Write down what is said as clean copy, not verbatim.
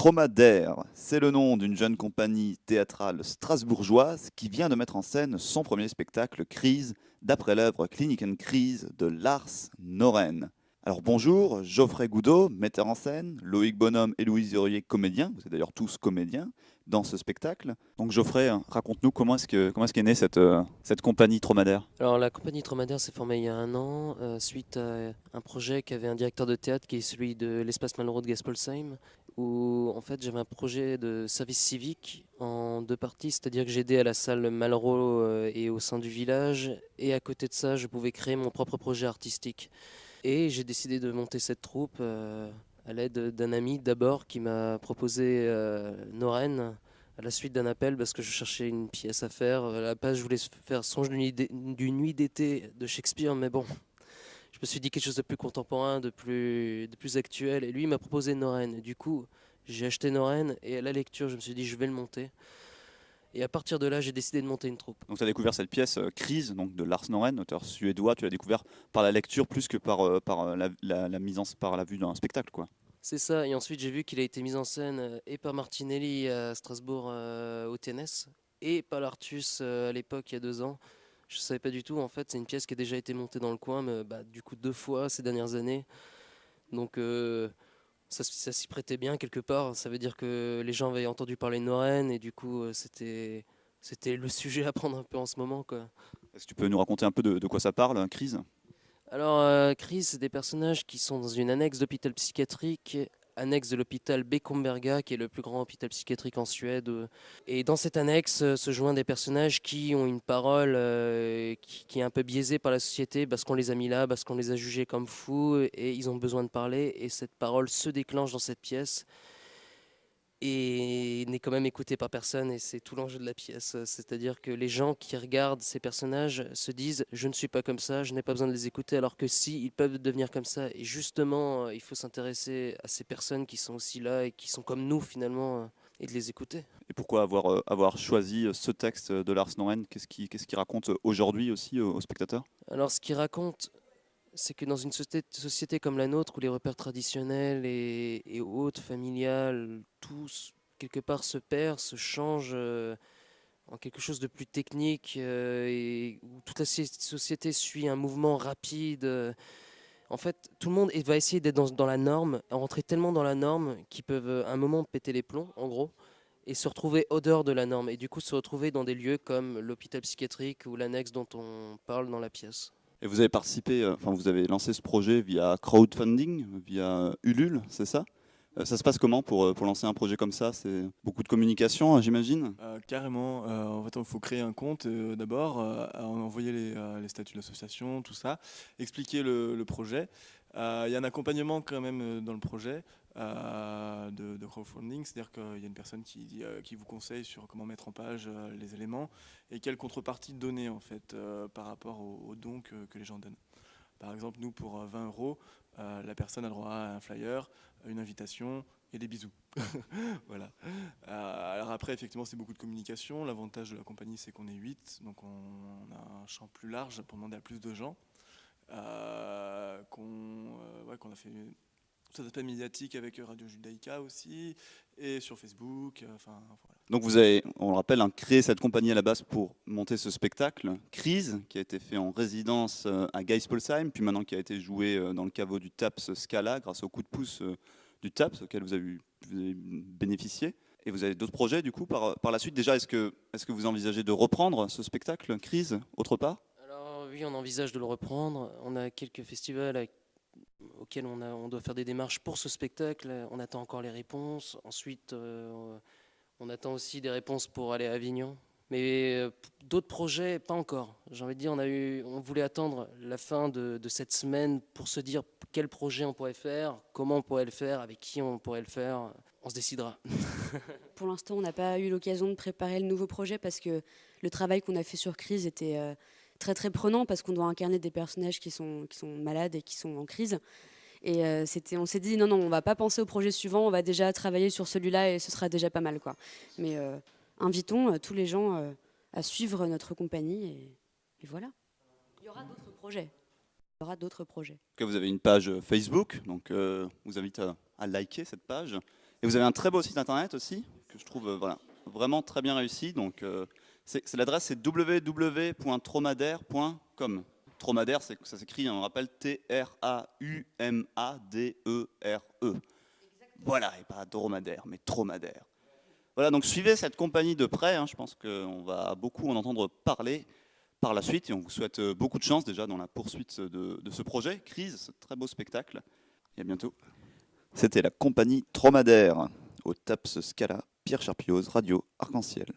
Dromadaire, c'est le nom d'une jeune compagnie théâtrale strasbourgeoise qui vient de mettre en scène son premier spectacle Crise, d'après l'œuvre Clinique and Crise de Lars Noren. Alors bonjour, Geoffrey Goudot, metteur en scène, Loïc Bonhomme et Louise Durier, comédiens, vous êtes d'ailleurs tous comédiens dans ce spectacle. Donc Geoffrey, raconte-nous comment est-ce qu'est née cette compagnie Dromadaire. Alors la compagnie Dromadaire s'est formée il y a un an suite à un projet qui avait un directeur de théâtre qui est celui de l'Espace Malraux de Gaspolsheim, où en fait j'avais un projet de service civique en deux parties, c'est-à-dire que j'aidais à la salle Malraux et au sein du village, et à côté de ça je pouvais créer mon propre projet artistique. Et j'ai décidé de monter cette troupe à l'aide d'un ami d'abord qui m'a proposé Noren à la suite d'un appel parce que je cherchais une pièce à faire. À la base, je voulais faire Songe d'une nuit d'été de Shakespeare, mais bon, je me suis dit quelque chose de plus contemporain, de plus actuel. Et lui, il m'a proposé Noren. Du coup, j'ai acheté Noren et à la lecture, je me suis dit, je vais le monter. Et à partir de là, j'ai décidé de monter une troupe. Donc tu as découvert cette pièce Crise donc de Lars Noren, auteur suédois, tu l'as découvert par la lecture plus que par la mise en par la vue d'un spectacle quoi. C'est ça, et ensuite j'ai vu qu'il a été mis en scène et par Martinelli à Strasbourg au TNS, et par l'Artus à l'époque, il y a 2 ans. Je ne savais pas du tout, en fait, c'est une pièce qui a déjà été montée dans le coin, mais du coup 2 fois ces dernières années. Donc ça s'y prêtait bien quelque part, ça veut dire que les gens avaient entendu parler de Noren, et du coup c'était le sujet à prendre un peu en ce moment, quoi. Est-ce que tu peux nous raconter un peu de quoi ça parle, Crise? Alors, Chris, c'est des personnages qui sont dans une annexe d'hôpital psychiatrique, annexe de l'hôpital Beckomberga, qui est le plus grand hôpital psychiatrique en Suède. Et dans cette annexe se joignent des personnages qui ont une parole qui est un peu biaisée par la société, parce qu'on les a mis là, parce qu'on les a jugés comme fous, et ils ont besoin de parler, et cette parole se déclenche dans cette pièce et n'est quand même écouté par personne, et c'est tout l'enjeu de la pièce. C'est-à-dire que les gens qui regardent ces personnages se disent je ne suis pas comme ça, je n'ai pas besoin de les écouter, alors que si, ils peuvent devenir comme ça. Et justement, il faut s'intéresser à ces personnes qui sont aussi là et qui sont comme nous finalement, et de les écouter. Et pourquoi avoir choisi ce texte de Lars Noren? Qu'est-ce qu'il raconte aujourd'hui aussi aux spectateurs? Alors ce qu'il raconte, c'est que dans une société comme la nôtre, où les repères traditionnels et autres, familiales, tous quelque part se perdent, se changent en quelque chose de plus technique, et où toute la société suit un mouvement rapide. En fait, tout le monde va essayer d'être dans la norme, rentrer tellement dans la norme qu'ils peuvent à un moment péter les plombs, en gros, et se retrouver au dehors de la norme. Et du coup, se retrouver dans des lieux comme l'hôpital psychiatrique ou l'annexe dont on parle dans la pièce. Et vous avez participé, enfin vous avez lancé ce projet via crowdfunding, via Ulule, c'est ça? Ça se passe comment pour lancer un projet comme ça? C'est beaucoup de communication, j'imagine? Carrément, en fait, il faut créer un compte d'abord, envoyer les statuts de l'association, tout ça, expliquer le projet. Il y a un accompagnement quand même dans le projet de crowdfunding, c'est-à-dire qu'il y a une personne qui vous conseille sur comment mettre en page les éléments et quelle contrepartie donner en fait par rapport aux dons que les gens donnent. Par exemple, nous, pour 20 euros, la personne a le droit à un flyer, une invitation et des bisous. Voilà. Alors après, effectivement, c'est beaucoup de communication. L'avantage de la compagnie, c'est qu'on est 8, donc on a un champ plus large pour demander à plus de gens. Qu'on a fait tout aspect médiatique avec Radio Judaïka aussi, et sur Facebook. Enfin, voilà. Donc vous avez, on le rappelle, créé cette compagnie à la base pour monter ce spectacle, Crise, qui a été fait en résidence à Geispolsheim, puis maintenant qui a été joué dans le caveau du TAPS Scala, grâce au coup de pouce du TAPS, auquel vous avez bénéficié. Et vous avez d'autres projets, du coup, par la suite. Déjà, est-ce que vous envisagez de reprendre ce spectacle, Crise, autre part? Alors oui, on envisage de le reprendre. On a quelques festivals auxquels on doit faire des démarches pour ce spectacle. On attend encore les réponses. Ensuite, on attend aussi des réponses pour aller à Avignon. Mais d'autres projets, pas encore. J'ai envie de dire, on voulait attendre la fin de cette semaine pour se dire quel projet on pourrait faire, comment on pourrait le faire, avec qui on pourrait le faire. On se décidera. Pour l'instant, on n'a pas eu l'occasion de préparer le nouveau projet parce que le travail qu'on a fait sur Crise était très très prenant, parce qu'on doit incarner des personnages qui sont malades et qui sont en crise. Et on s'est dit non, non, on va pas penser au projet suivant, on va déjà travailler sur celui-là et ce sera déjà pas mal, quoi. Mais invitons tous les gens à suivre notre compagnie, et voilà. Il y aura d'autres projets. Il y aura d'autres projets. Que vous avez une page Facebook, donc je vous invite à liker cette page. Et vous avez un très beau site internet aussi, que je trouve voilà, vraiment très bien réussi. Donc, l'adresse, c'est www.tromadaire.com. Tromadaire, ça s'écrit, on rappelle, Traumadere. Voilà, et pas dromadaire, mais Tromadaire. Voilà, donc suivez cette compagnie de près. Je pense qu'on va beaucoup en entendre parler par la suite. Et on vous souhaite beaucoup de chance déjà dans la poursuite de ce projet, Crise, ce très beau spectacle. Et à bientôt. C'était la compagnie Tromadaire, au TAPS Scala, Pierre Charpilloz, Radio Arc-en-Ciel.